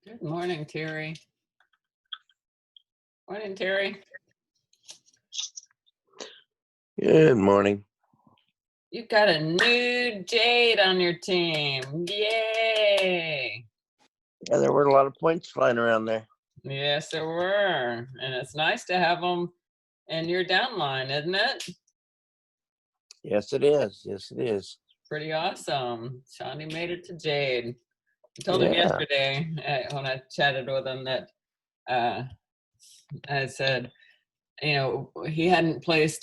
Good morning, Terry. Morning, Terry. Good morning. You've got a new Jade on your team. Yay! Yeah, there were a lot of points flying around there. Yes, there were. And it's nice to have them in your downline, isn't it? Yes, it is. Yes, it is. Pretty awesome. Shawnee made it to Jade. I told him yesterday when I chatted with him that I said, you know, he hadn't placed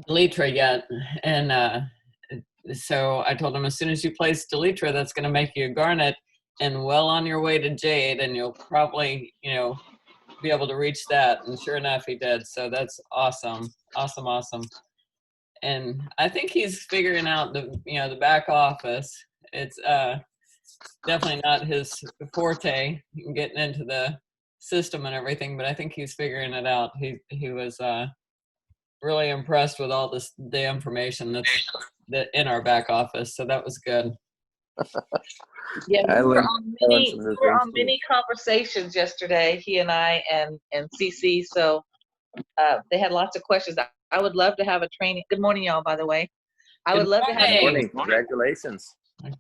Delitra yet. And so I told him, as soon as you place Delitra, that's going to make you a Garnet and well on your way to Jade, and you'll probably, you know, be able to reach that. And sure enough, he did. So that's awesome. Awesome, awesome. And I think he's figuring out the, you know, the back office. It's definitely not his forte, getting into the system and everything, but I think he's figuring it out. He was really impressed with all the information that's in our back office, so that was good. Yeah, we were on many conversations yesterday, he and I and CC, so they had lots of questions. I would love to have a training. Good morning, y'all, by the way. I would love to have Good morning. Congratulations.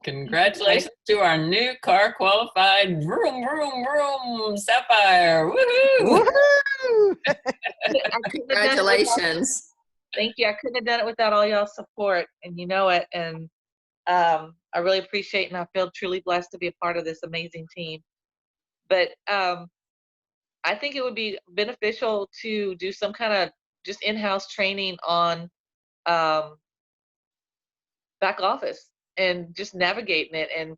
Congratulations to our new car qualified vroom, vroom, vroom, Sapphire. Woohoo! Woohoo! Congratulations. Thank you. I couldn't have done it without all y'all's support, and you know it. And I really appreciate, and I feel truly blessed to be a part of this amazing team. But I think it would be beneficial to do some kind of just in-house training on back office and just navigating it, and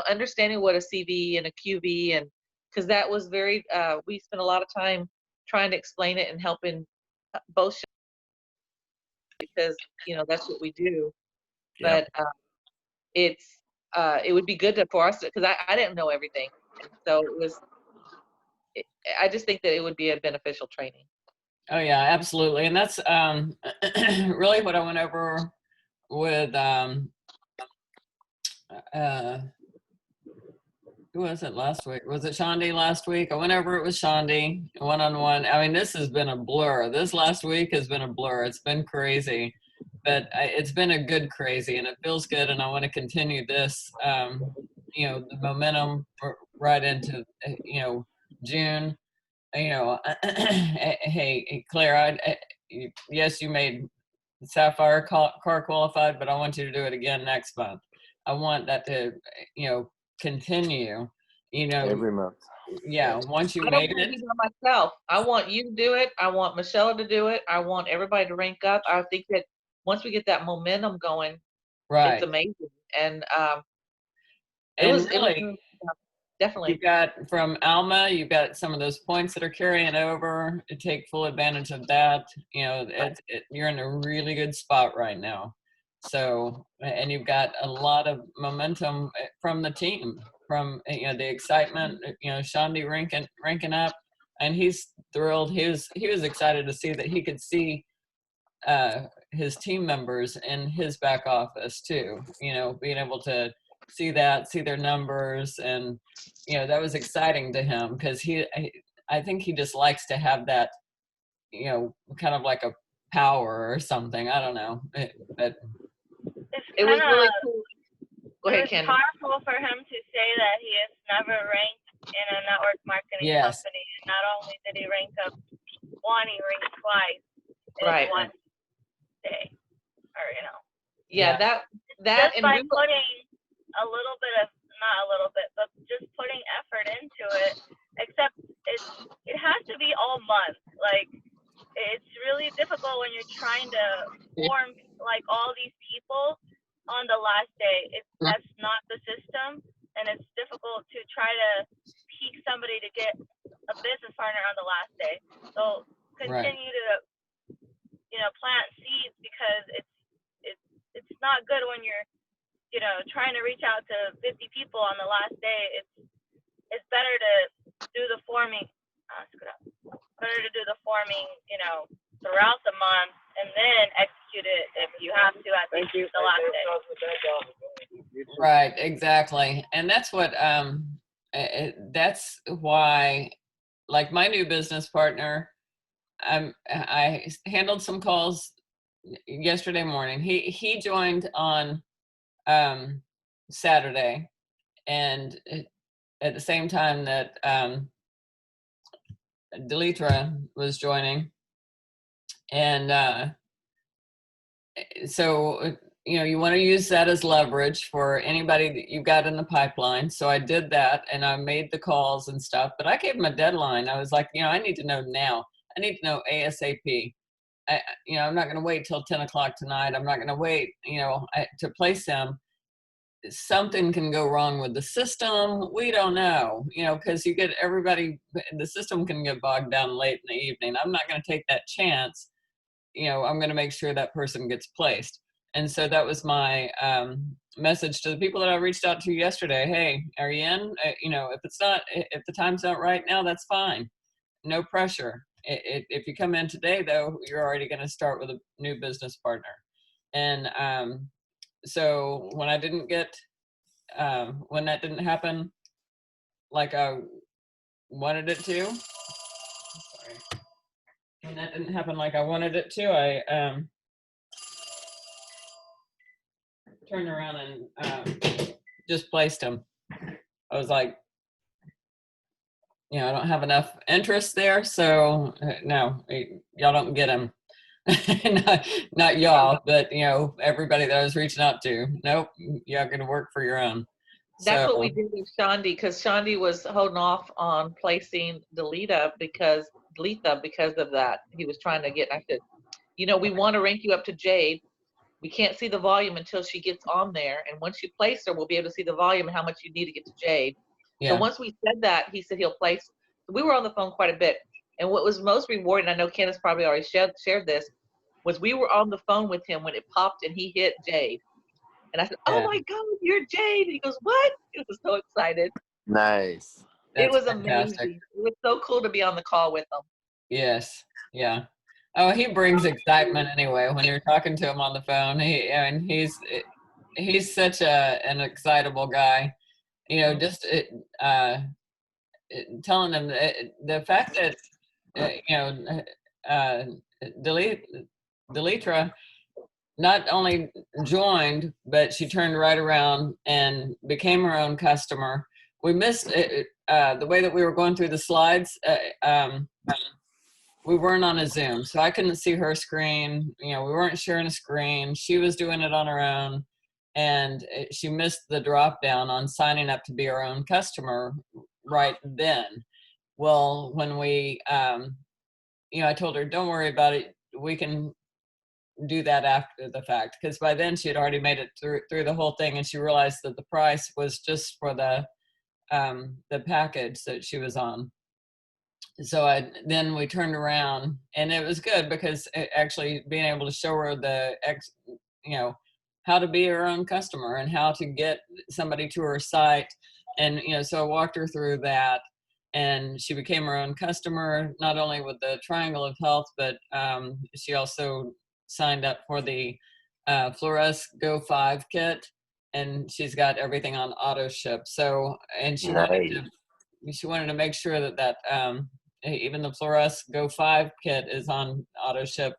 understanding what a CV and a QV, and because that was very we spent a lot of time trying to explain it and helping both, because you know that's what we do. Yep. But it would be good for us, because I didn't know everything, and so I just think that it would be a beneficial training. Oh yeah, absolutely. And that's really what I went over with who was it last week? Was it Shandi last week? I went over it with Shandi one-on-one. I mean, this has been a blur. This last week has been a blur. It's been crazy, but it's been a good crazy, and it feels good. And I want to continue this, you know, the momentum right into, you know, June. You know, hey, Claire, yes, you made Sapphire car qualified, but I want you to do it again next month. I want that to, you know, continue, you know, every month. Yeah, once you made it. Myself, I want you to do it. I want Michelle to do it. I want everybody to rank up. I think that once we get that momentum going, right, it's amazing. And it was definitely. You've got from Alma, you've got some of those points that are carrying over to take full advantage of that. You know, you're in a really good spot right now. So, and you've got a lot of momentum from the team, from, you know, the excitement, you know, Shandi ranking up, and he's thrilled. He was excited to see that he could see his team members in his back office too, you know, being able to see their numbers, and you know, that was exciting to him, because I think he just likes to have that, you know, kind of like a power or something. I don't know, but it was really cool. Go ahead, Candy. It's powerful for him to say that he has never ranked in a network marketing company. And not only did he rank up one, he ranked twice in one day, or you know. Yeah, that just by putting a little bit of, not a little bit, but just putting effort into it. Except it has to be all month. Like, it's really difficult when you're trying to form like all these people on the last day. That's not the system, and it's difficult to try to pick somebody to get a business partner on the last day. So continue to, you know, plant seeds, because it's not good when you're, you know, trying to reach out to 50 people on the last day. It's better to do the forming. Better to do the forming, you know, throughout the month, and then execute it if you have to at the last day. Right, exactly. And that's what, that's why, like my new business partner, I handled some calls yesterday morning. He joined on Saturday, and at the same time that Delitra was joining, and so you want to use that as leverage for anybody that you've got in the pipeline. So I did that, and I made the calls and stuff, but I gave them a deadline. I was like, I need to know now. I need to know ASAP. I'm not going to wait till 10 o'clock tonight. I'm not going to wait, to place them. Something can go wrong with the system. We don't know, because you get everybody, the system can get bogged down late in the evening. I'm not going to take that chance. I'm going to make sure that person gets placed. And so that was my message to the people that I reached out to yesterday. Hey, are you in? If the time's not right now, that's fine. No pressure. If you come in today, though, you're already going to start with a new business partner. And so when I didn't get, when that didn't happen like I wanted it to, when that didn't happen like I wanted it to, I turned around and just placed him. I was like, I don't have enough interest there, so no, y'all don't get him. not y'all, but everybody that I was reaching out to. Nope, y'all going to work for your own. That's what we did with Shandi, because Shandi was holding off on placing Delita because of that. He was trying to get. I said, we want to rank you up to Jade. We can't see the volume until she gets on there, and once you place her, we'll be able to see the volume and how much you need to get to Jade. Yeah. So once we said that, he said he'll place. We were on the phone quite a bit, and what was most rewarding, I know Candace probably already shared this, was we were on the phone with him when it popped and he hit Jade. And I said, "Oh my God, you're Jade!" And he goes, "What?" He was so excited. Nice. It was amazing. It was so cool to be on the call with him. Yes. Yeah. Oh, he brings excitement anyway when you're talking to him on the phone. He's such an excitable guy. Just telling them the fact that Delitra not only joined, but she turned right around and became her own customer. We missed the way that we were going through the slides. We weren't on a Zoom, so I couldn't see her screen. We weren't sharing a screen. She was doing it on her own, and she missed the drop down on signing up to be our own customer right then. Well, when we, I told her, don't worry about it. We can do that after the fact, because by then she had already made it through the whole thing, and she realized that the price was just for the package that she was on. So then we turned around, and it was good because actually being able to show her how to be her own customer and how to get somebody to her site. And, so I walked her through that, and she became her own customer, not only with the Triangle of Health, but she also signed up for the Fluoresce Go 5 kit, and she's got everything on auto ship. So, and she wanted to make sure that even the Fluoresce Go 5 kit is on auto ship,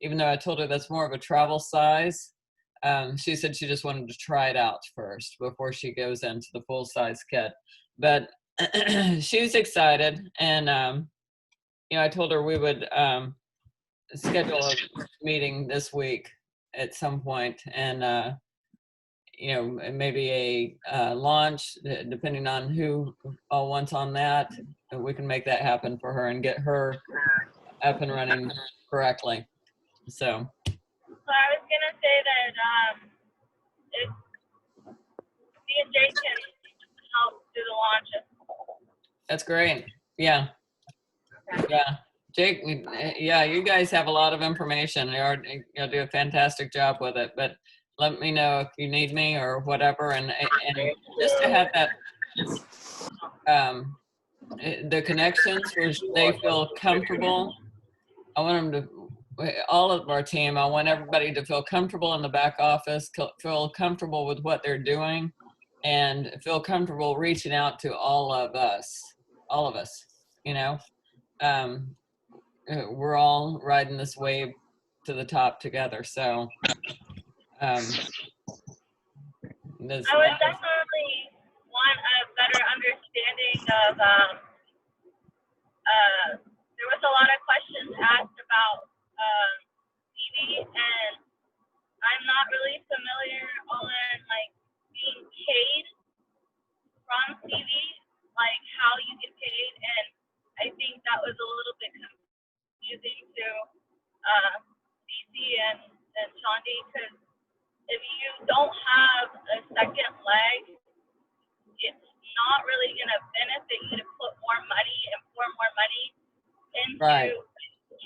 even though I told her that's more of a travel size. She said she just wanted to try it out first before she goes into the full size kit. But she's excited, and I told her we would schedule a meeting this week at some point, and maybe a launch, depending on who all wants on that. We can make that happen for her and get her up and running correctly. So I was gonna say that if me and Jake can help do the launches. That's great. Yeah. Yeah. Jake, yeah, you guys have a lot of information. You'll do a fantastic job with it, but let me know if you need me or whatever. And just to have that, the connections where they feel comfortable. I want them to, all of our team, I want everybody to feel comfortable in the back office, feel comfortable with what they're doing. and feel comfortable reaching out to all of us, you know. We're all riding this wave to the top together. So this, I would definitely want a better understanding of, there was a lot of questions asked about TV, and I'm not really familiar on like being paid from TV, like how you get paid, and I think that was a little bit confusing to BC and Shandi, because if you don't have a second leg, it's not really going to benefit you to put more money and pour more money into right.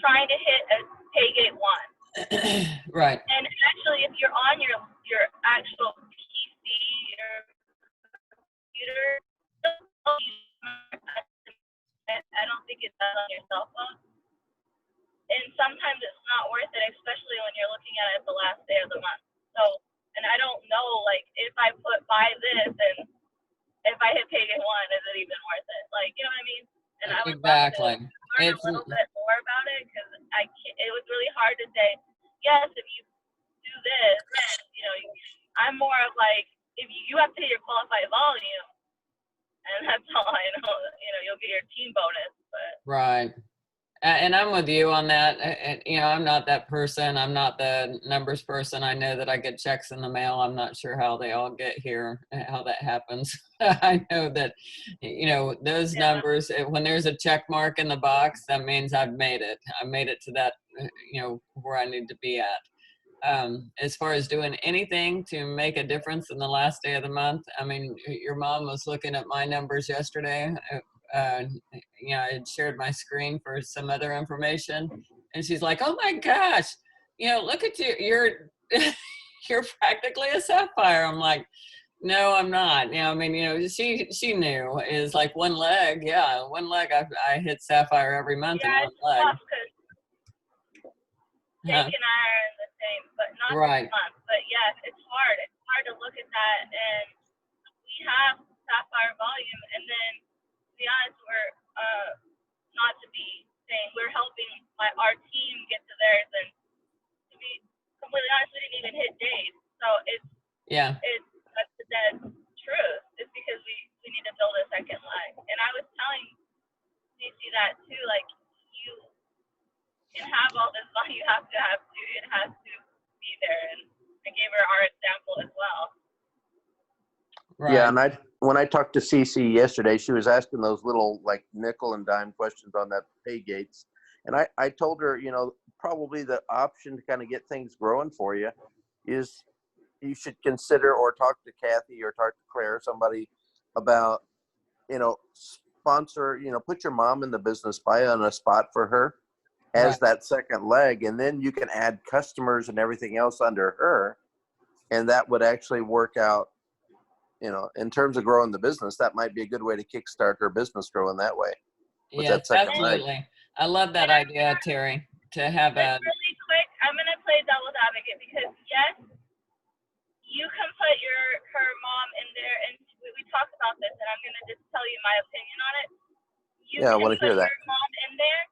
trying to hit a pay gate 1. Right. And actually, if you're on your actual PC or computer, I don't think it does on your cell phone. And sometimes it's not worth it, especially when you're looking at it the last day of the month. So, and I don't know, like, if I buy this and if I hit pay gate 1, is it even worth it? Like, you know what I mean? And I would love to learn a little bit more about it, because it was really hard to say, yes, if you do this, you know, I'm more of like, if you have to hit your qualified volume, and that's all I know, you know, you'll get your team bonus. But Right. And I'm with you on that. You know, I'm not that person. I'm not the numbers person. I know that I get checks in the mail. I'm not sure how they all get here, how that happens. I know that, you know, those numbers, when there's a check mark in the box, that means I've made it. I made it to that, you know, where I need to be at. As far as doing anything to make a difference in the last day of the month, I mean, your mom was looking at my numbers yesterday. You know, I had shared my screen for some other information, and she's like, "Oh my gosh, you know, look at you, you're you're practically a sapphire." I'm like, "No, I'm not." You know, I mean, you know, she knew is like one leg. Yeah, one leg. I hit sapphire every month in one leg. Tough, because Jake and I are in the same, but not this month. But yeah, it's hard. It's hard to look at that, and we have sapphire volume, and then to be honest, we're not to be saying we're helping our team get to theirs, and to be completely honest, we didn't even hit days. So it's that's the dead truth. It's because we need to build a second leg, and I was telling Cece that too, like, you can have all this volume, you have to it has to be there, and I gave her our example as well. Right. Yeah, and when I talked to Cece yesterday, she was asking those little like nickel and dime questions on that pay gates. And I told her, you know, probably the option to kind of get things growing for you is you should consider or talk to Kathy or talk to Claire or somebody about, you know, sponsor, you know, put your mom in the business, buy on a spot for her as that second leg. And then you can add customers and everything else under her. And that would actually work out. You know, in terms of growing the business, that might be a good way to kickstart her business growing that way. Yes, absolutely. I love that idea, Terry, to have a. Really quick, I'm going to play devil's advocate, because yes, you can put her mom in there, and we talked about this, and I'm going to just tell you my opinion on it. You can put your mom in there,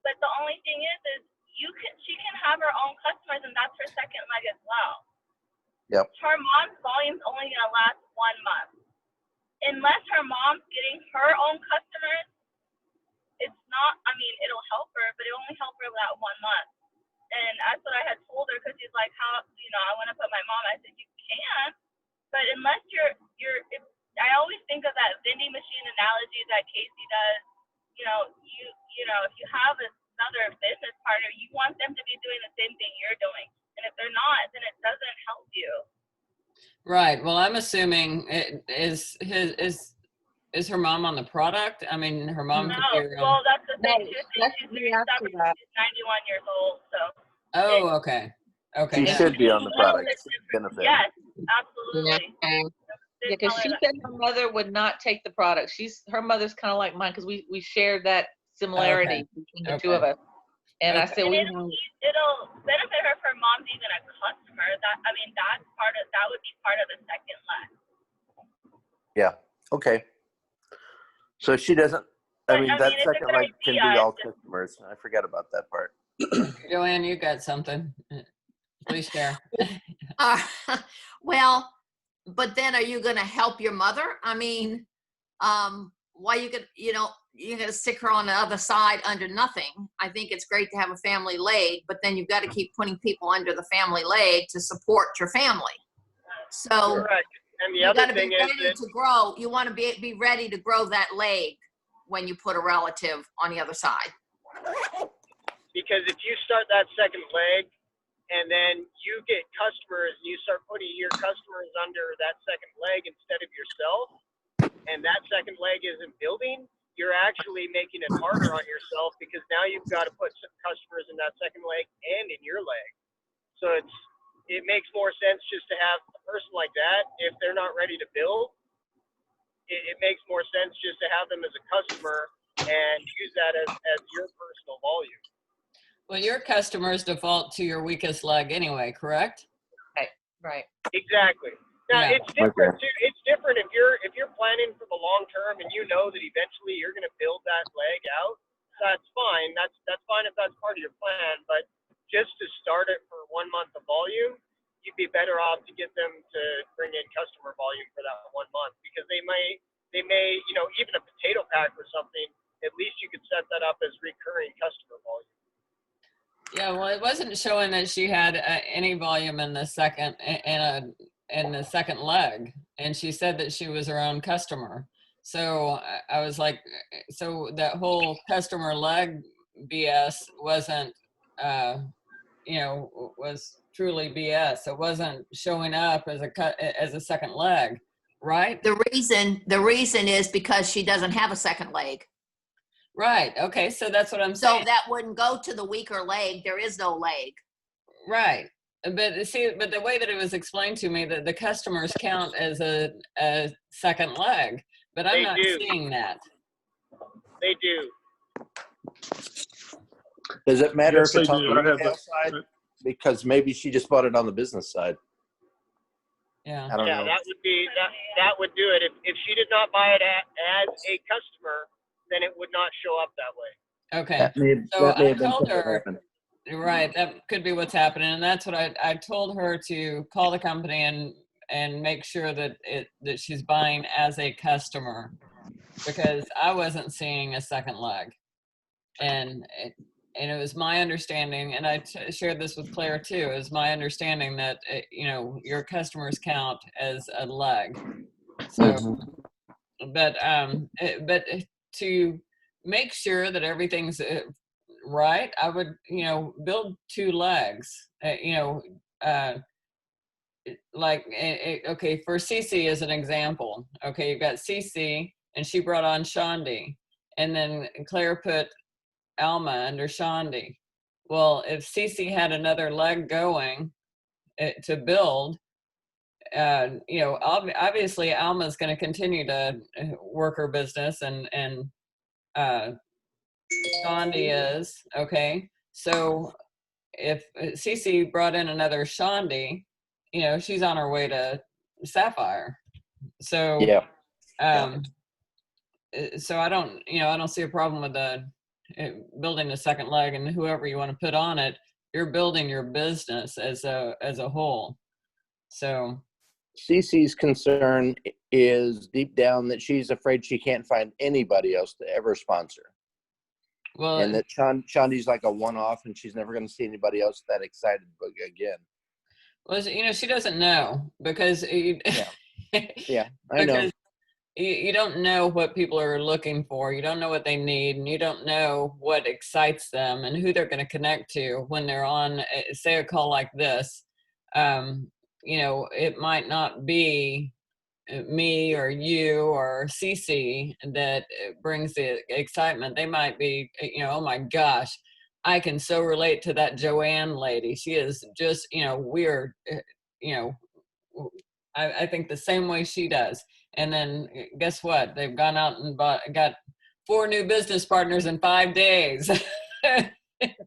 but the only thing is she can have her own customers, and that's her second leg as well. Yep. Her mom's volume's only going to last 1 month. Unless her mom's getting her own customers, it's not, I mean, it'll help her, but it'll only help her that 1 month. And that's what I had told her, because she's like, how, you know, I want to put my mom. I said, you can, but unless I always think of that vending machine analogy that Casey does. You know, if you have another business partner, you want them to be doing the same thing you're doing. And if they're not, then it doesn't help you. Right. Well, I'm assuming is her mom on the product? I mean, her mom. No. Well, that's the thing. She's 91 years old. So. Oh, okay. Okay. She should be on the product. Yes, absolutely. Yeah, because she said her mother would not take the product. Her mother's kind of like mine, because we shared that similarity between the two of us. And I said, it'll benefit her if her mom's even a customer. That would be part of the second leg. Yeah. Okay. So she doesn't, But, I mean, that it's a second good leg can be idea. all customers. I forgot about that part. Joanne, you got something. Please share. Uh, well, but then are you gonna help your mother? I mean, why you could, you're gonna stick her on the other side under nothing. I think it's great to have a family leg, but then you've got to keep putting people under the family leg to support your family. So Correct. And the you other gotta be thing is ready that to grow. You wanna be ready to grow that leg when you put a relative on the other side. because if you start that second leg and then you get customers and you start putting your customers under that second leg instead of yourself, and that second leg isn't building, you're actually making it harder on yourself because now you've got to put some customers in that second leg and in your leg. So it makes more sense just to have a person like that. If they're not ready to build, it makes more sense just to have them as a customer and use that as your personal volume. Well, your customers default to your weakest leg anyway, correct? Right. Exactly. Now Yeah. it's different too. It's different if you're planning for the long term and you know that eventually you're going to build that leg out. That's fine. That's fine if that's part of your plan. But just to start it for 1 month of volume, you'd be better off to get them to bring in customer volume for that 1 month because they may even a potato pack or something. At least you could set that up as recurring customer volume. Yeah, well, it wasn't showing that she had any volume in the second leg, and she said that she was her own customer. So I was like, so that whole customer leg BS wasn't, was truly BS. It wasn't showing up as a second leg, right? The reason is because she doesn't have a second leg. Right. Okay. So that's what I'm So saying. that wouldn't go to the weaker leg. There is no leg. Right. But see, but the way that it was explained to me that the customers count as a second leg, but I'm not seeing that. They do. Does it matter Yes, if it's they on do. the I have retail that. side? Because maybe she just bought it on the business side. Yeah. I don't know. That would be that would do it. If she did not buy it as a customer, then it would not show up that way. Okay. So That may I have been told something that her, happened. right, that could be what's happening. And that's what I told her to call the company and make sure that she's buying as a customer, because I wasn't seeing a second leg. And it was my understanding, and I shared this with Claire too, is my understanding that, your customers count as a leg. So, but to make sure that everything's right, I would, build 2 legs, okay, for Cece as an example, okay, you've got Cece and she brought on Shandi, and then Claire put Alma under Shandi. Well, if Cece had another leg going to build, obviously Alma's going to continue to work her business, and Shandi is, okay. So if Cece brought in another Shandi, she's on her way to Sapphire. So Yeah. So I don't see a problem with building a second leg, and whoever you want to put on it, you're building your business as a whole. So Cece's concern is deep down that she's afraid she can't find anybody else to ever sponsor. Well, And that Shandi's like a one-off, and she's never going to see anybody else that excited again. Well, she doesn't know because Yeah, I know. You don't know what people are looking for. You don't know what they need, and you don't know what excites them and who they're going to connect to when they're on, say, a call like this. It might not be me or you or Cece that brings the excitement. They might be, oh my gosh, I can so relate to that Joanne lady. She is just, weird, I think the same way she does. And then guess what? They've gone out and got 4 new business partners in 5 days.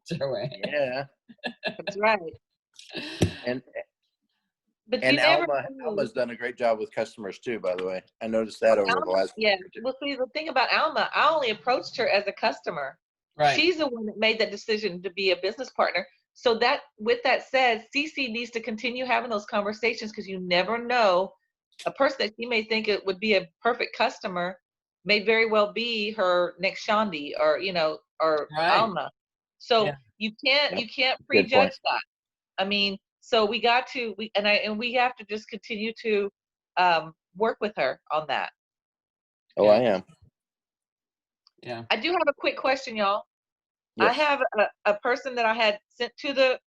Joanne. Yeah. That's right. And But And you never Alma's done a great job with customers too, by the way. I noticed that over the last yeah. year or two. Well, see, the thing about Alma, I only approached her as a customer. Right. She's the one that made that decision to be a business partner. So that, with that said, CC needs to continue having those conversations, because you never know, a person that she may think it would be a perfect customer may very well be her next Shandi, or or Right. Alma. So Yeah. you can't Good prejudge point. that. I mean, so we have to just continue to work with her on that. Oh, Yeah. I am. Yeah. I do have a quick question, y'all. I Yes. have a person that I had sent to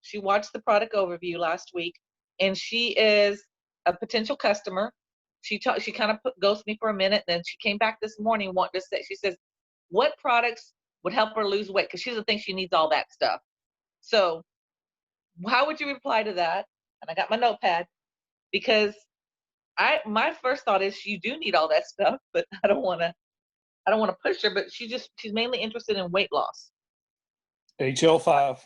she watched the product overview last week, and she is a potential customer. She kind of ghosted me for a minute, then she came back this morning wanting to say, she says, what products would help her lose weight? Because she doesn't think she needs all that stuff. So how would you reply to that? And I got my notepad, because my first thought is you do need all that stuff, but I don't want to push her, but she's mainly interested in weight loss. HL5.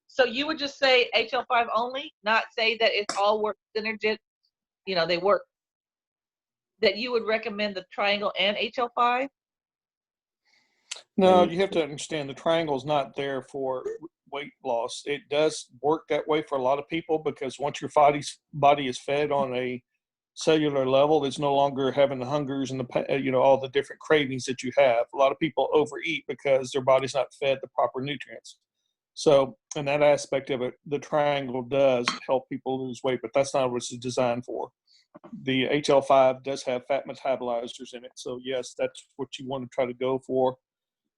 So you would just say HL5 only, not say that it's all work synergistic, they work, that you would recommend the triangle and HL5? No, you have to understand the triangle is not there for weight loss. It does work that way for a lot of people, because once your body is fed on a cellular level, it's no longer having the hungers and the all the different cravings that you have. A lot of people overeat because their body's not fed the proper nutrients. So in that aspect of it, the triangle does help people lose weight, but that's not what it's designed for. The HL5 does have fat metabolizers in it. So yes, that's what you want to try to go for.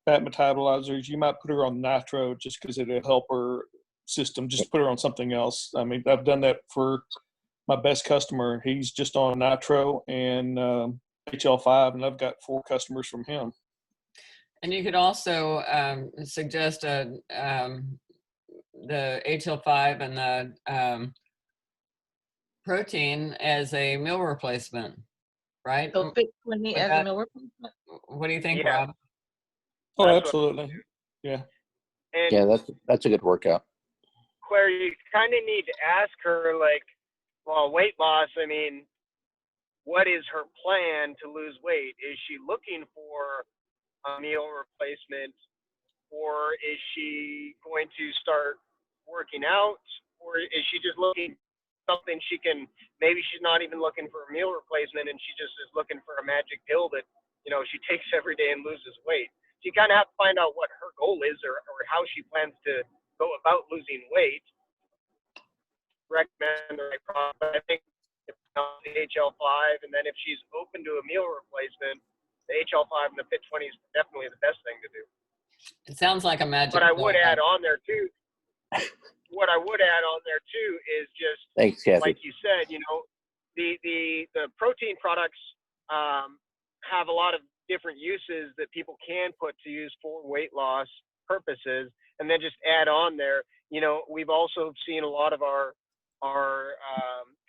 Fat metabolizers. You might put her on nitro just because it'll help her system. Just put her on something else. I mean, I've done that for my best customer. He's just on nitro and HL5, and I've got 4 customers from him. And you could also suggest the HL5 and the protein as a meal replacement, right? So Fit 20 as a meal replacement? What do you think, Yeah. Rob? Oh, That's absolutely. Yeah. And Yeah, that's a good workout. Claire, you kind of need to ask her, like, well, weight loss, I mean, what is her plan to lose weight? Is she looking for a meal replacement, or is she going to start working out, or is she just looking something she can, maybe she's not even looking for a meal replacement and she just is looking for a magic pill that, she takes every day and loses weight. So you kind of have to find out what her goal is, or how she plans to go about losing weight. Recommend the right product. But I think if the HL5, and then if she's open to a meal replacement, the HL5 and the Fit 20 is definitely the best thing to do. It sounds like a magic. But I would add on there too. What I would add on there too is just, Thanks, Kathy. like you said, the protein products have a lot of different uses that people can put to use for weight loss purposes, and then just add on there. We've also seen a lot of our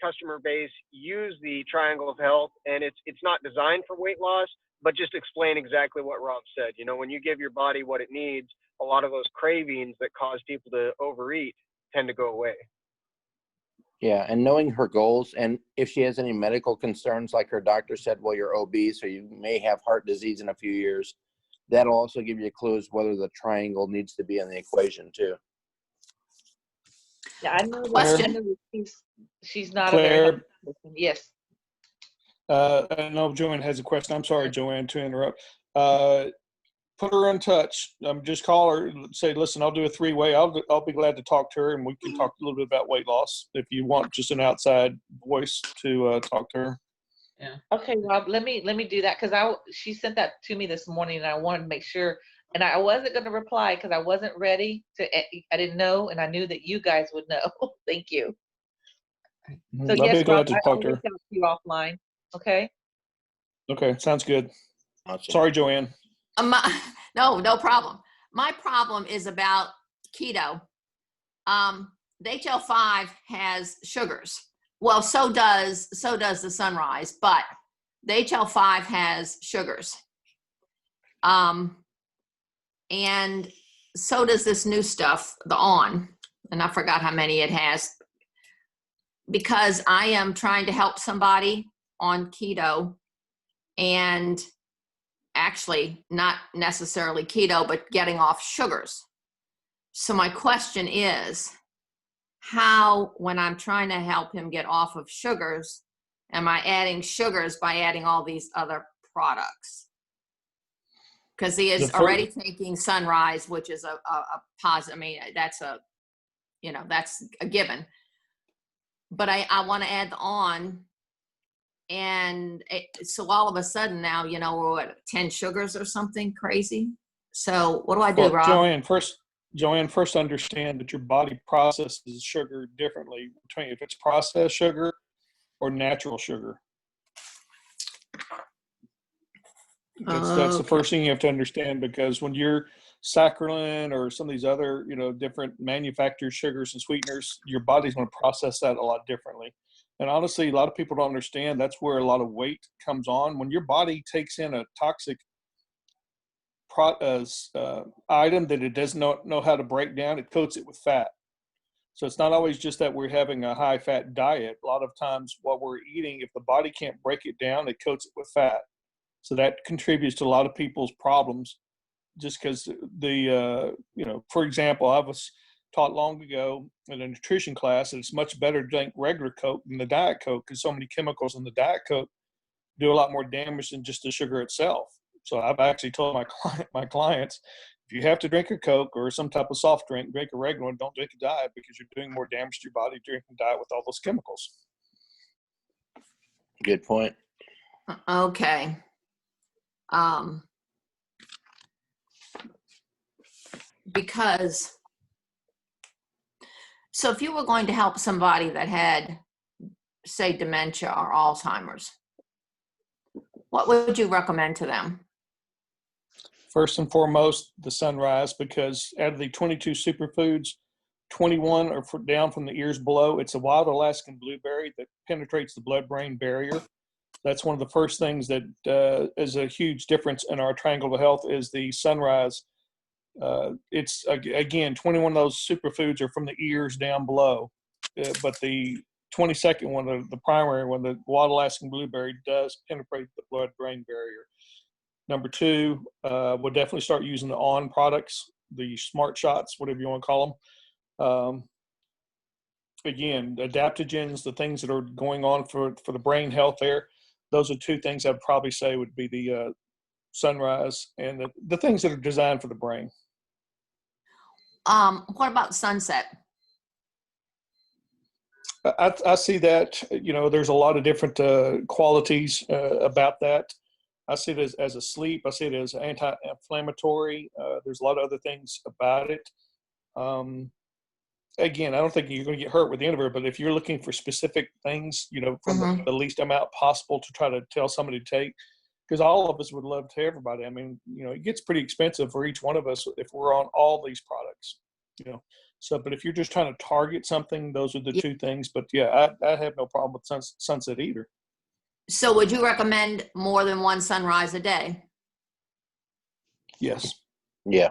customer base use the Triangle of Health, and it's not designed for weight loss, but just explain exactly what Rob said. When you give your body what it needs, a lot of those cravings that cause people to overeat tend to go away. Yeah, and knowing her goals, and if she has any medical concerns, like her doctor said, well, you're obese or you may have heart disease in a few years, that'll also give you clues whether the triangle needs to be in the equation too. Yeah, I know. Question. She's not Claire. a very person. Yes. I know Joanne has a question. I'm sorry, Joanne, to interrupt. Put her in touch. Just call her. Say, listen, I'll do a 3-way. I'll be glad to talk to her, and we can talk a little bit about weight loss if you want just an outside voice to talk to her. Yeah. Okay, Rob. Let me do that, because she sent that to me this morning, and I wanted to make sure. And I wasn't going to reply because I wasn't ready to. I didn't know, and I knew that you guys would know. Thank you. So I'll yes, be glad Rob, to I'll talk to reach her. out to you offline. Okay. Okay, sounds good. Awesome. Sorry, Joanne. No problem. My problem is about keto. The HL5 has sugars. Well, so does the Sunrise, but the HL5 has sugars. And so does this new stuff, the On, and I forgot how many it has. because I am trying to help somebody on keto, and actually not necessarily keto, but getting off sugars. So my question is, how, when I'm trying to help him get off of sugars, am I adding sugars by adding all these other products? Because he is already taking Sunrise, which is a positive. I mean, that's a, you know, that's a given. But I want to add the on, and so all of a sudden now, you know, we're at 10 sugars or something crazy. So what do I do, Well, Rob? Joanne, first understand that your body processes sugar differently between if it's processed sugar or natural sugar. That's the first thing you have to understand, because when you're saccharin or some of these other, you know, different manufactured sugars and sweeteners, your body's going to process that a lot differently. And honestly, a lot of people don't understand that's where a lot of weight comes on. When your body takes in a toxic item that it does not know how to break down, it coats it with fat. So it's not always just that we're having a high fat diet. A lot of times what we're eating, if the body can't break it down, it coats it with fat. So that contributes to a lot of people's problems, just because you know, for example, I was taught long ago in a nutrition class that it's much better to drink regular Coke than the Diet Coke, because so many chemicals in the Diet Coke do a lot more damage than just the sugar itself. So I've actually told my clients, if you have to drink a Coke or some type of soft drink, drink a regular one, don't drink a diet, because you're doing more damage to your body drinking diet with all those chemicals. Good point. Okay. Because, so if you were going to help somebody that had, say, dementia or Alzheimer's, what would you recommend to them? First and foremost, the Sunrise, because out of the 22 superfoods, 21 are down from the ears below. It's a wild Alaskan blueberry that penetrates the blood-brain barrier. That's one of the first things that is a huge difference in our triangle of health is the Sunrise. It's, again, 21 of those superfoods are from the ears down below. But the 22nd one, the primary one, the wild Alaskan blueberry, does penetrate the blood-brain barrier. Number two, we'll definitely start using the on products, the smart shots, whatever you want to call them. Again, adaptogens, the things that are going on for the brain health there, those are two things I'd probably say would be the Sunrise and the things that are designed for the brain. What about Sunset? I see that, you know, there's a lot of different qualities about that. I see it as a sleep. I see it as anti-inflammatory. There's a lot of other things about it. Again, I don't think you're going to get hurt with the end of it, but if you're looking for specific things, you know, from the least amount possible to try to tell somebody to take, because all of us would love to everybody. I mean, you know, it gets pretty expensive for each one of us if we're on all these products, you know. So, but if you're just trying to target something, those are the two things. But yeah, I have no problem with Sunset either. So would you recommend more than one Sunrise a day? Yes. Yeah.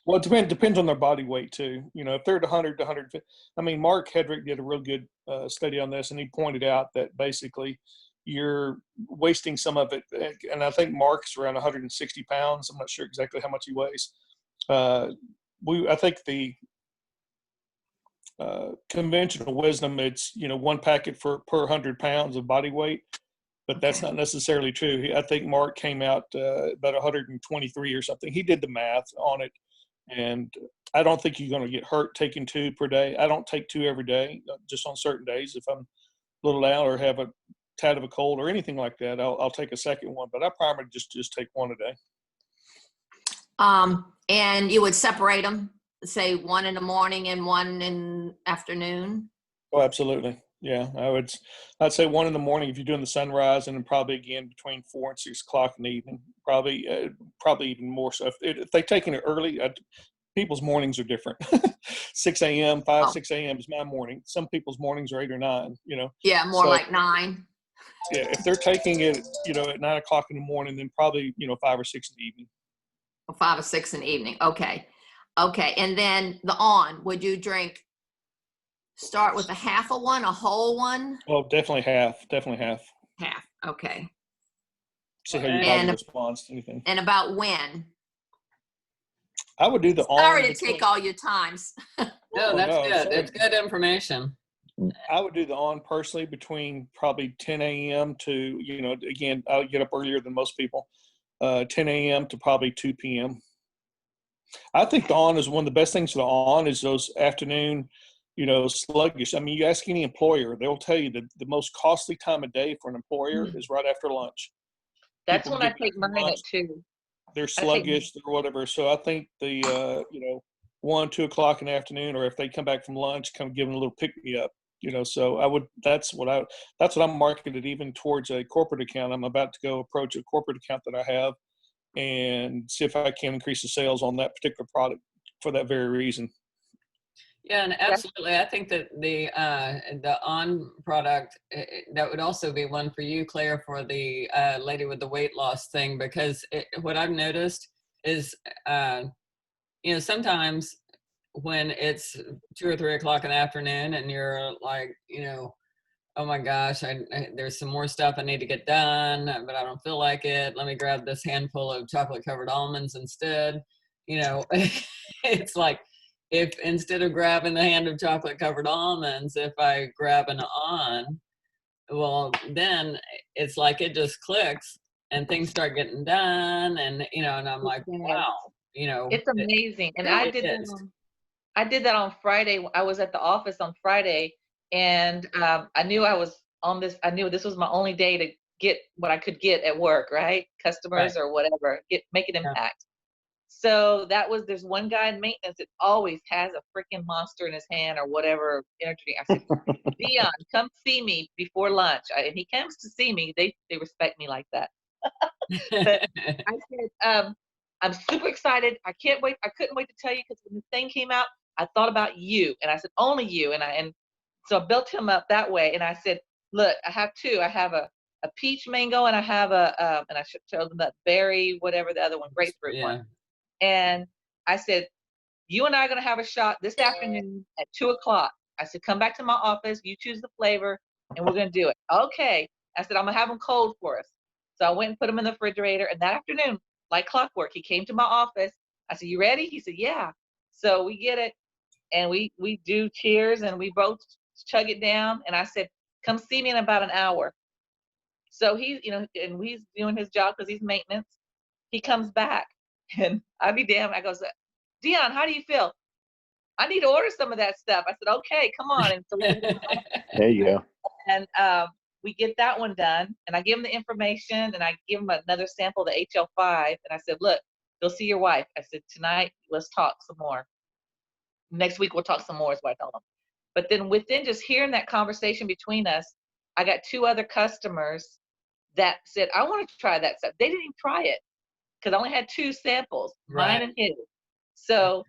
Well, it depends on their body weight too. You know, if they're at 100 to 150, I mean, Mark Hedrick did a real good study on this, and he pointed out that basically you're wasting some of it. And I think Mark's around 160 pounds. I'm not sure exactly how much he weighs. I think the conventional wisdom, it's, you know, one packet per 100 pounds of body weight, but that's not necessarily true. I think Mark came out about 123 or something. He did the math on it, and I don't think you're going to get hurt taking 2 per day. I don't take 2 every day, just on certain days. If I'm a little down or have a tad of a cold or anything like that, I'll take a second one, but I primarily just take 1 a day. And you would separate them, say 1 in the morning and 1 in afternoon? Oh, absolutely. Yeah, I'd say 1 in the morning if you're doing the Sunrise, and then probably again between 4 and 6 o'clock in the evening. Probably even more so if they're taking it early. People's mornings are different. 6 a.m., 6 a.m. is my morning. Some people's mornings are 8 or 9. You know. Yeah, more so, like 9. Yeah, if they're taking it, you know, at 9 o'clock in the morning, then probably, you know, 5 or 6 in the evening. 5 or 6 in the evening. Okay. And then the on, would you drink start with a half a one, a whole one? Oh, definitely half. Definitely half. Half, okay. See how your body And- responds to anything. And about when? I would do the Sorry on. to take all your times. No, that's no, good. sorry. It's good information. I would do the on personally between probably 10 a.m. to, again, I'll get up earlier than most people, 10 a.m. to probably 2 p.m. I think the on is one of the best things for the on is those afternoon, sluggish. I mean, you ask any employer, they'll tell you that the most costly time of day for an employer is right after lunch. That's People when I get take back from mine lunch, at 2. they're I take sluggish or whatever. So I think the 1, 2 o'clock in the afternoon, or if they come back from lunch, come give them a little pick me up. So that's what I'm marketed even towards a corporate account. I'm about to go approach a corporate account that I have and see if I can increase the sales on that particular product for that very reason. Yeah, and absolutely. I think that the on product, that would also be one for you, Claire, for the lady with the weight loss thing, because what I've noticed is, sometimes when it's 2 or 3 o'clock in the afternoon and you're like, oh my gosh, there's some more stuff I need to get done, but I don't feel like it. Let me grab this handful of chocolate covered almonds instead. It's like, if instead of grabbing the hand of chocolate covered almonds, if I grab an on, well, then it's like it just clicks and things start getting done. And, and I'm like, wow, It's amazing. And really I did is. that on Friday. I was at the office on Friday, and I knew I was on this. I knew this was my only day to get what I could get at work, right? Customers or whatever, make an impact. So there's one guy in maintenance that always has a freaking Monster in his hand or whatever energy. I said, Dion, come see me before lunch. And he comes to see me. They respect me like that. But I said, I'm super excited. I can't wait. I couldn't wait to tell you, because when the thing came out, I thought about you. And I said, only you. And so I built him up that way. And I said, look, I have 2. I have a peach mango, and I have and I showed them that berry, whatever the other one, grapefruit one. And I said, you and I are going to have a shot this afternoon at 2 o'clock. I said, come back to my office. You choose the flavor, and we're going to do it. Okay. I said, I'm going to have them cold for us. So I went and put them in the refrigerator. And that afternoon, like clockwork, he came to my office. I said, you ready? He said, yeah. So we get it, and we do cheers, and we both chug it down. And I said, come see me in about an hour. So he's, and he's doing his job because he's maintenance. He comes back, and I'd be damned. I goes, Dion, how do you feel? I need to order some of that stuff. I said, okay, come on. And so There you go. and we get that one done, and I give him the information, and I give him another sample of the HL5, and I said, look, go see your wife. I said, tonight, let's talk some more. Next week, we'll talk some more, is what I told him. But then within just hearing that conversation between us, I got 2 other customers that said, I want to try that stuff. They didn't even try it, because I only had 2 samples, mine and his. So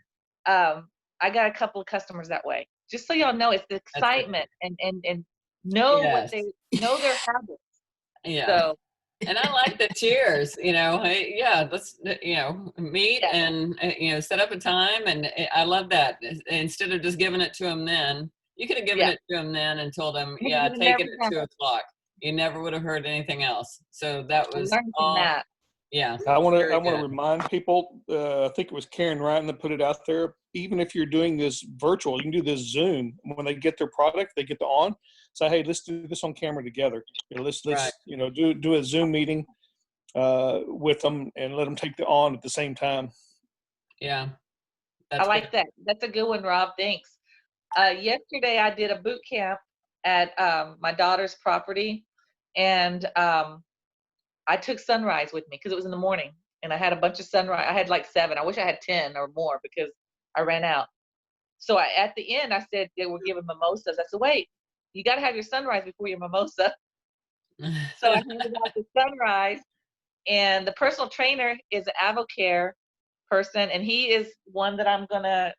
I got a couple of customers that way. Just so y'all know, it's the excitement and know what they know their habits. Yeah. So, and I like the cheers, hey, yeah, let's, meet and, set up a time. And I love that. Instead of just giving it to them then, you could have given it to them then and told them, take it at 2 o'clock. You never would have heard anything else. So that was all. That. Yeah. I want to remind people, I think it was Karen Ryan that put it out there. Even if you're doing this virtual, you can do this Zoom. When they get their product, they get the on. Say, hey, let's do this on camera together. Let's do a Zoom meeting with them and let them take the on at the same time. Yeah. I like that. That's a good one, Rob. Thanks. Yesterday, I did a boot camp at my daughter's property, and I took sunrise with me because it was in the morning, and I had a bunch of sunrise. I had like 7. I wish I had 10 or more because I ran out. So at the end, I said they were giving mimosas. I said, wait, you got to have your sunrise before your mimosa. So I handed out the sunrise, and the personal trainer is an AvoCare person, and he is one that I'm going to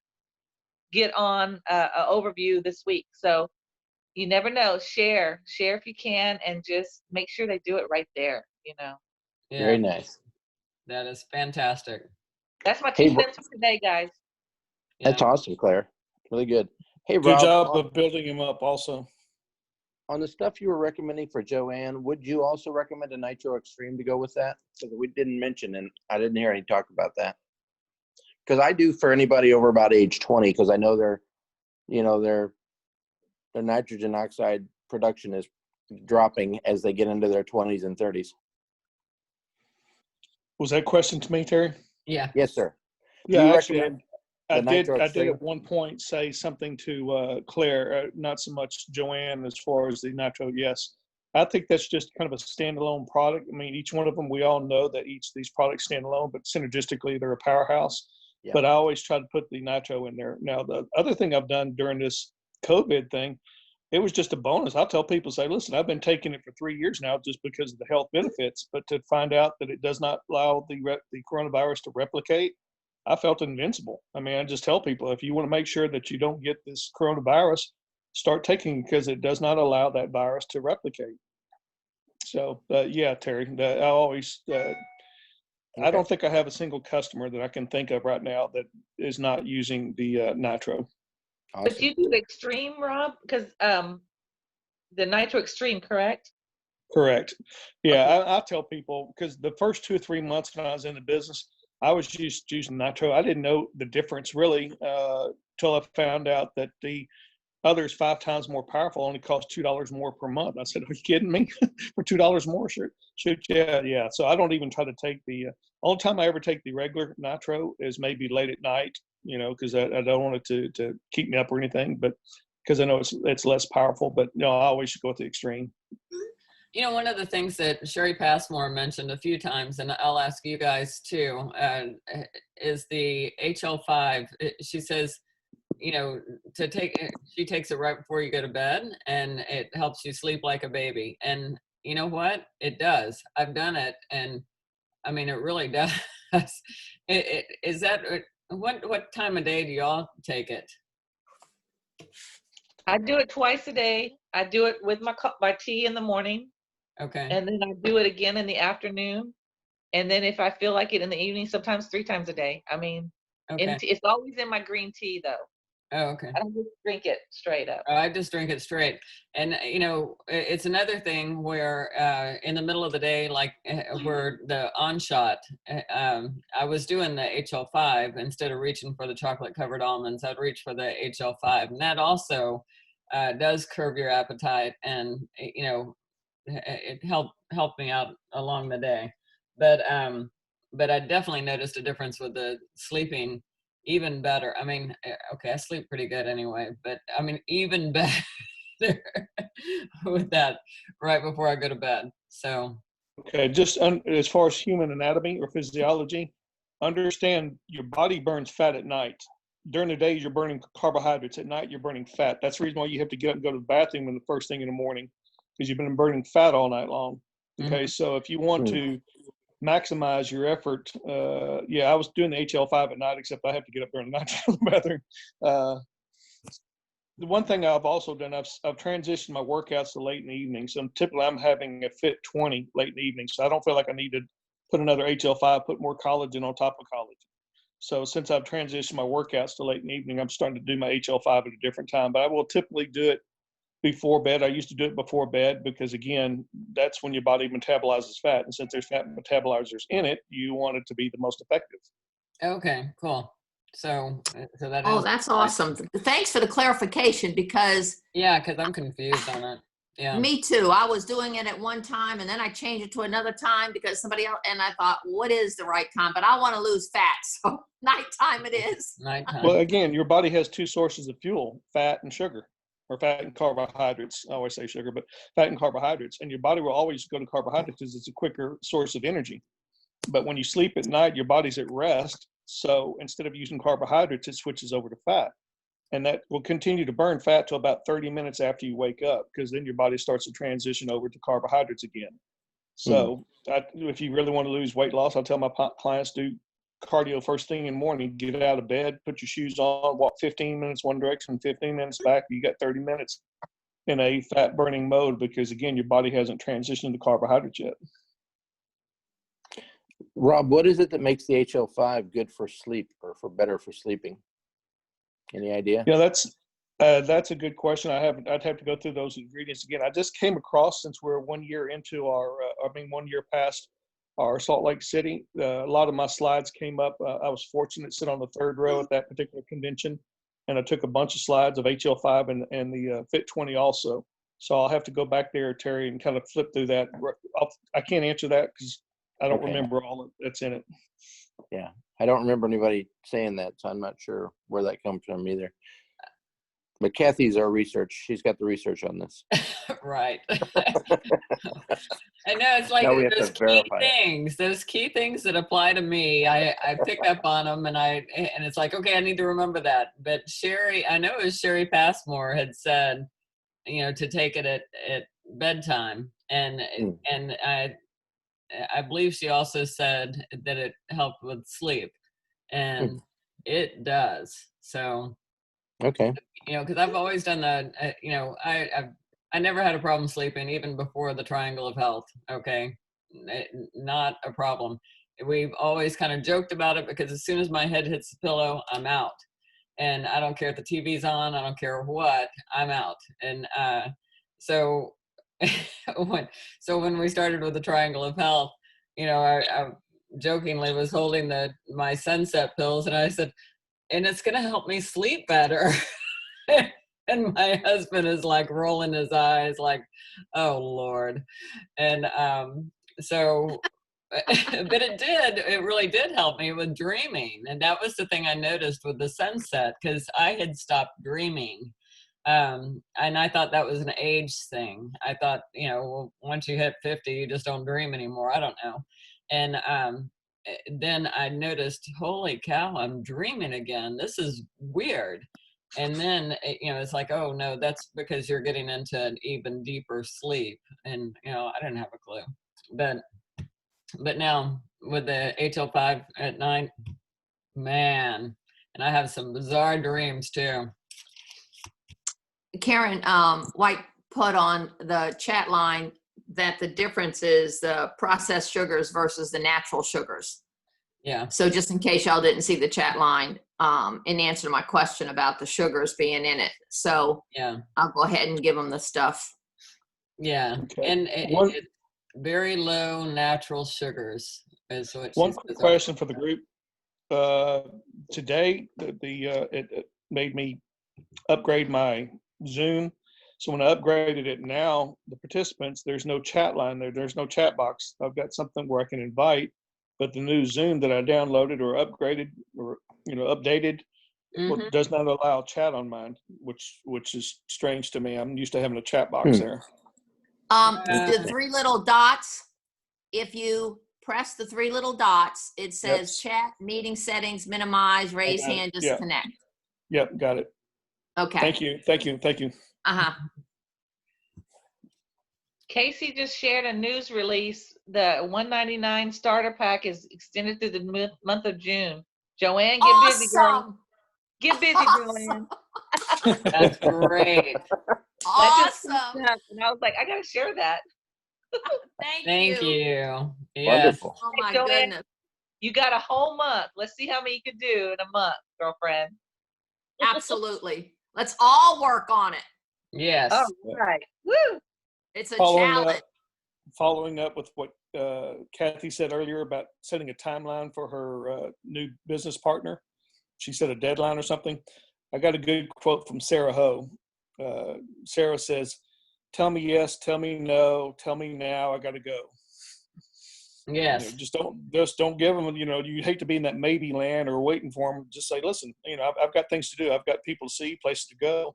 get on an overview this week. So you never know. Share if you can, and just make sure they do it right there. Yeah. Very nice. That is fantastic. That's my 2 cents for today, guys. That's awesome, Claire. Really good. Hey, Good Rob, job of building him up also. on the stuff you were recommending for Joanne, would you also recommend a Nitro Extreme to go with that? Because we didn't mention, and I didn't hear any talk about that. Because I do for anybody over about age 20, because I know their nitrogen oxide production is dropping as they get into their 20s and 30s. Was that question to me, Terry? Yeah. Yes, sir. Yeah, you actually, recommend I the did. Nitro I did Extreme? at one point say something to Claire, not so much Joanne, as far as the Nitro. Yes, I think that's just kind of a standalone product. I mean, each one of them, we all know that each of these products stand alone, but synergistically, they're a powerhouse. Yeah. But I always try to put the Nitro in there. Now, the other thing I've done during this COVID thing, it was just a bonus. I'll tell people, say, listen, I've been taking it for 3 years now just because of the health benefits, but to find out that it does not allow the coronavirus to replicate, I felt invincible. I mean, I just tell people, if you want to make sure that you don't get this coronavirus, start taking it, because it does not allow that virus to replicate. So, yeah, Terry, I always, I don't think I have a single customer that I can think of right now that is not using the Nitro. Awesome. But you do the Extreme, Rob? Because the Nitro Extreme, correct? Correct. Yeah, Okay. I tell people, because the first 2 or 3 months when I was in the business, I was just using Nitro. I didn't know the difference really till I found out that the others 5 times more powerful only cost $2 more per month. I said, "Are you kidding me? For $2 more? Shoot, yeah." So I don't even try to take the only time I ever take the regular Nitro is maybe late at night, because I don't want it to keep me up or anything, but because I know it's less powerful. But I always go with the Extreme. One of the things that Sherry Passmore mentioned a few times, and I'll ask you guys too, is the HL5. She says, she takes it right before you go to bed, and it helps you sleep like a baby. And you know what? It does. I've done it, and I mean, it really does. Is that what time of day do y'all take it? I do it twice a day. I do it with my tea in the morning. Okay. And then I do it again in the afternoon. And then if I feel like it in the evening, sometimes 3 times a day. I mean, Okay. it's always in my green tea though. Oh, okay. I don't just drink it straight up. I just drink it straight. And, it's another thing where in the middle of the day, like where the on-shot, I was doing the HL5 instead of reaching for the chocolate covered almonds, I'd reach for the HL5. And that also does curb your appetite, and, it helped me out along the day. But I definitely noticed a difference with the sleeping. Even better. I mean, okay, I sleep pretty good anyway, but I mean, even better with that right before I go to bed. So. Okay, just as far as human anatomy or physiology, understand your body burns fat at night. During the day, you're burning carbohydrates. At night, you're burning fat. That's the reason why you have to get up and go to the bathroom in the first thing in the morning, because you've been burning fat all night long. Okay, so if you want to maximize your effort, I was doing the HL5 at night, except I have to get up during the night to go to the bathroom. The one thing I've also done, I've transitioned my workouts to late in the evening. So typically I'm having a fit 20 late in the evening. So I don't feel like I need to put another HL5, put more collagen on top of collagen. So since I've transitioned my workouts to late in the evening, I'm starting to do my HL5 at a different time. But I will typically do it before bed. I used to do it before bed because, again, that's when your body metabolizes fat. And since there's fat metabolizers in it, you want it to be the most effective. Okay, cool. So that. Oh, that's awesome. Thanks for the clarification, because. Yeah, because I'm confused on it. Yeah. Me too. I was doing it at one time, and then I changed it to another time because somebody else, and I thought, what is the right time? But I want to lose fat, so nighttime it is. Nighttime. Well, again, your body has 2 sources of fuel, fat and sugar, or fat and carbohydrates. I always say sugar, but fat and carbohydrates. And your body will always go to carbohydrates because it's a quicker source of energy. But when you sleep at night, your body's at rest. So instead of using carbohydrates, it switches over to fat. And that will continue to burn fat till about 30 minutes after you wake up, because then your body starts to transition over to carbohydrates again. So if you really want to lose weight loss, I'll tell my clients, do cardio first thing in the morning, get out of bed, put your shoes on, walk 15 minutes one direction, 15 minutes back. You got 30 minutes in a fat burning mode, because again, your body hasn't transitioned to carbohydrates yet. Rob, what is it that makes the HL5 good for sleep, or better for sleeping? Any idea? Yeah, That's a good question. I'd have to go through those ingredients again. I just came across, since we're 1 year into our, 1 year past our Salt Lake City, a lot of my slides came up. I was fortunate to sit on the third row at that particular convention, and I took a bunch of slides of HL5 and the Fit 20 also. So I'll have to go back there, Terry, and kind of flip through that. I can't answer that because I don't remember all that's in it. Yeah, I don't remember anybody saying that, so I'm not sure where that comes from either. But Kathy's our research. She's got the research on this. Right. I know, it's like Now we have those to key verify it. things, those key things that apply to me. I pick up on them, and it's like, okay, I need to remember that. But Sherry, I know it was Sherry Passmore had said, to take it at bedtime, and I believe she also said that it helped with sleep, and it does. So, Okay. because I've always done that. I never had a problem sleeping, even before the Triangle of Health. Okay, not a problem. We've always kind of joked about it because as soon as my head hits the pillow, I'm out, and I don't care if the TV's on. I don't care what. I'm out, and so when we started with the Triangle of Health, I jokingly was holding my sunset pills, and I said, and it's going to help me sleep better. And my husband is like rolling his eyes like, oh Lord. And but it really did help me with dreaming. And that was the thing I noticed with the sunset, because I had stopped dreaming. And I thought that was an age thing. I thought, once you hit 50, you just don't dream anymore. I don't know. And then I noticed, holy cow, I'm dreaming again. This is weird. And then, it's like, oh no, that's because you're getting into an even deeper sleep. And, I didn't have a clue. But now with the HL5 at night, man, and I have some bizarre dreams too. Karen White put on the chat line that the difference is the processed sugars versus the natural sugars. Yeah. So just in case y'all didn't see the chat line, in answer to my question about the sugars being in it. So yeah, I'll go ahead and give them the stuff. Yeah. Okay. And it's very low natural sugars is what One quick question for the group. Today, it made me upgrade my Zoom. So when I upgraded it now, the participants, there's no chat line there. There's no chat box. I've got something where I can invite, but the new Zoom that I downloaded or upgraded or updated does not allow chat on mine, which is strange to me. I'm used to having a chat box there. The three little dots, if you press the three little dots, it says chat, meeting settings, minimize, raise hand, disconnect. Yep, got it. Okay. Thank you. Uh-huh. Casey just shared a news release. The $199 starter pack is extended through the month of June. Joanne, get busy, girl. Get busy, Joanne. That's great. Awesome. And I was like, I gotta share that. Thank you. Yes. Wonderful. Oh my Joanne, goodness. You got a whole month. Let's see how many you can do in a month, girlfriend. Absolutely. Let's all work on it. Yes. All right. Woo. It's a challenge. Following up with what Kathy said earlier about setting a timeline for her new business partner. She said a deadline or something. I got a good quote from Sarah Ho. Sarah says, "Tell me yes, tell me no, tell me now, I got to go." Yes. Just don't give them, you hate to be in that maybe land or waiting for them. Just say, listen, I've got things to do. I've got people to see, places to go.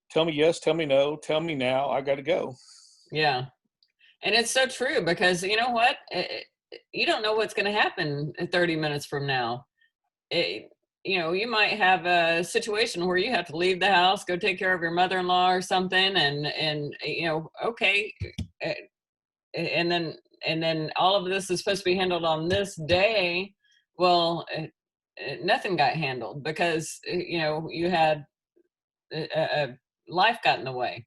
Tell me yes, tell me no, tell me now, I got to go. Yeah. And it's so true, because you know what? You don't know what's going to happen 30 minutes from now. You might have a situation where you have to leave the house, go take care of your mother-in-law or something. And okay. And then all of this is supposed to be handled on this day. Well, nothing got handled because, you had a life got in the way.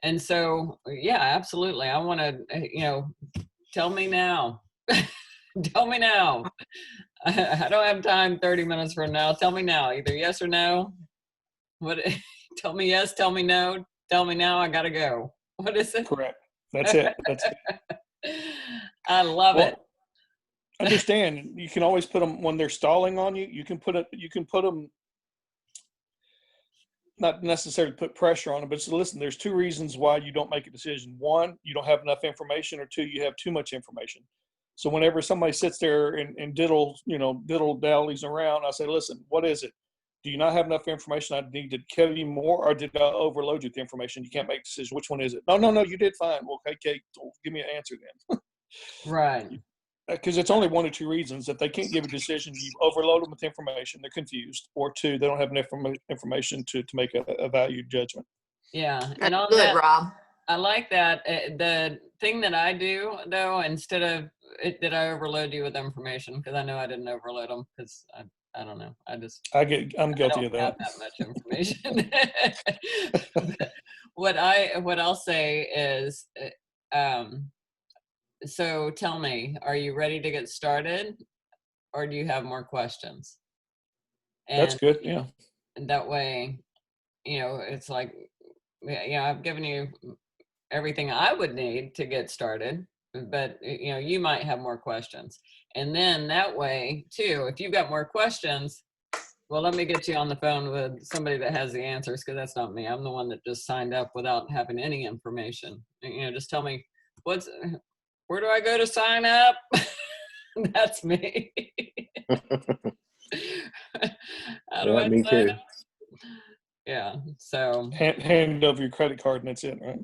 And so, yeah, absolutely. I want to, tell me now. Tell me now. I don't have time 30 minutes from now. Tell me now, either yes or no. What? Tell me yes, tell me no, tell me now, I gotta go. What is it? Correct. That's it. That's it. I love it. Well, understand, you can always put them when they're stalling on you. You can put them, not necessarily put pressure on them, but so listen, there's 2 reasons why you don't make a decision. 1, you don't have enough information, or 2, you have too much information. So whenever somebody sits there and diddle dallies around, I say, listen, what is it? Do you not have enough information? I need to tell you more, or did I overload you with information? You can't make a decision. Which one is it? No, you did fine. Well, okay, Kate, give me an answer then. Right. Because it's only 1 or 2 reasons. If they can't give a decision, you overload them with information, they're confused, or 2, they don't have enough information to make a value judgment. Yeah. That's And on good, that, Rob. I like that. The thing that I do, though, instead of did I overload you with information? Because I know I didn't overload them, because I don't know. I'm guilty of that. have that much information. What I'll say is, so tell me, are you ready to get started, or do you have more questions? That's good. Yeah. And that way, it's like, I've given you everything I would need to get started, but you might have more questions. And then that way too, if you've got more questions, well, let me get you on the phone with somebody that has the answers, because that's not me. I'm the one that just signed up without having any information. Just tell me where do I go to sign up? That's me. How do I me sign too. up? Yeah. So hand over your credit card and that's it, right?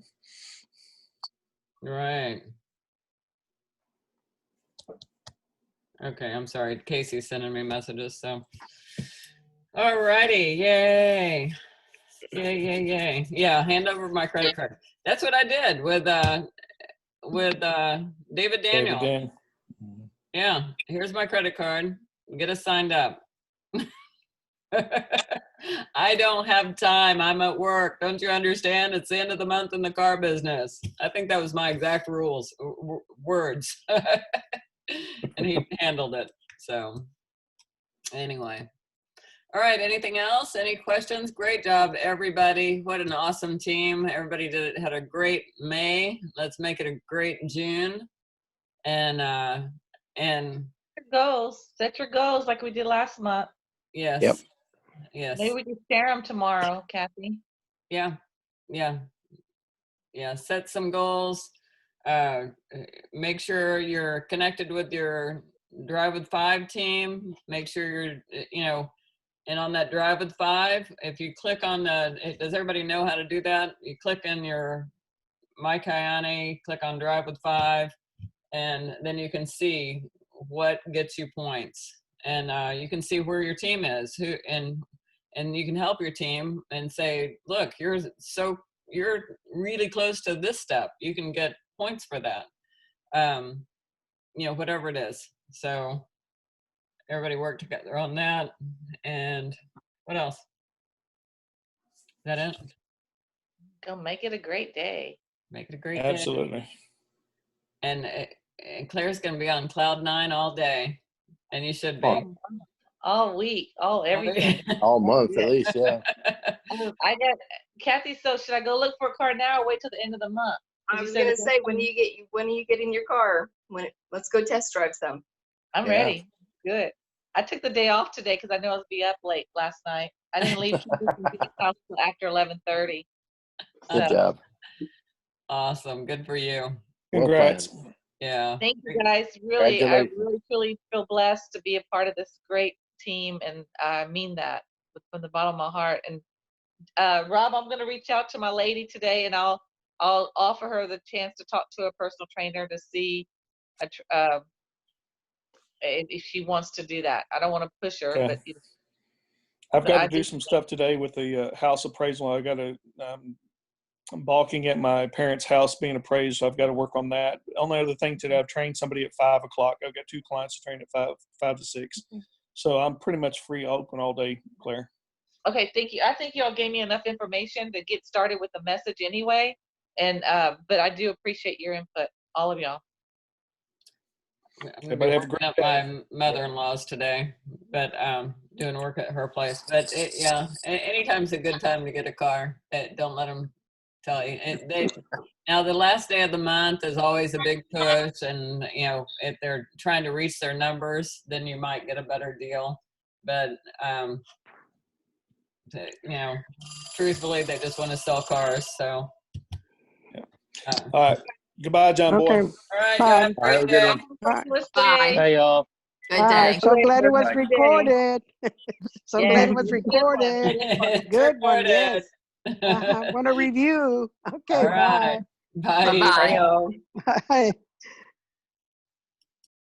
right. Okay, I'm sorry. Casey's sending me messages. So, all righty, yay, yay! Yeah, hand over my credit card. That's what I did with David Daniel. Dan. Yeah, here's my credit card. Get us signed up. I don't have time. I'm at work. Don't you understand? It's the end of the month in the car business. I think that was my exact words. And he handled it. So anyway. All right. Anything else? Any questions? Great job, everybody. What an awesome team. Everybody had a great May. Let's make it a great June. And Goals. Set your goals like we did last month. yes. Yep. Yes. Maybe we can share them tomorrow, Kathy. Yeah. Set some goals. Make sure you're connected with your Drive with 5 team. Make sure you're, and on that Drive with 5, if you click on does everybody know how to do that? You click in your My Kayane, click on Drive with 5, and then you can see what gets you points. And you can see where your team is, and you can help your team and say, look, you're really close to this step. You can get points for that. Whatever it is. So everybody work together on that. And what else? Is that it? Go make it a great day. Make it a great day. Absolutely. And Claire's going to be on cloud 9 all day. And you should be. All week, everything. All month at least, yeah. I got Kathy. So should I go look for a car now or wait till the end of the month? I was gonna say, when do you get in your car? Let's go test drive some. I'm ready. Good. I took the day off today because I knew I was be up late last night. I didn't leave the house until after 11:30. Good job. Awesome. Good for you. Congrats. Yeah. Thank you guys. Really, I really, truly feel blessed to be a part of this great team, and I mean that from the bottom of my heart. And Rob, I'm going to reach out to my lady today, and I'll offer her the chance to talk to a personal trainer to see if she wants to do that. I don't want to push her, Okay. but I've got to do some stuff today with the house appraisal. I got to. I'm balking at my parents' house being appraised, so I've got to work on that. Only other thing today, I've trained somebody at 5 o'clock. I've got 2 clients to train at 5 to 6. So I'm pretty much free, open all day, Claire. Okay, thank you. I think y'all gave me enough information to get started with the message anyway. And but I do appreciate your input, all of y'all. I'm gonna be Everybody have a working great at day. my mother-in-law's today, but doing work at her place. But yeah, anytime's a good time to get a car. Don't let them tell you. Now the last day of the month is always a big push, and you know if they're trying to reach their numbers, then you might get a better deal. But you know, truthfully, they just want to sell cars. So. Yeah. Uh, All right. Goodbye, John Boy. Okay. all right, Bye. y'all have a All right, have great a good day. one. All right. Christmas Bye. Day. Hey, y'all. Good All right. day. So glad it was Happy day. recorded. So Yeah, glad it was good one. recorded. It's Good one. recorded. Yes. Want to review. Okay. All Bye. right. Bye. Bye, Bye-bye. y'all. Bye.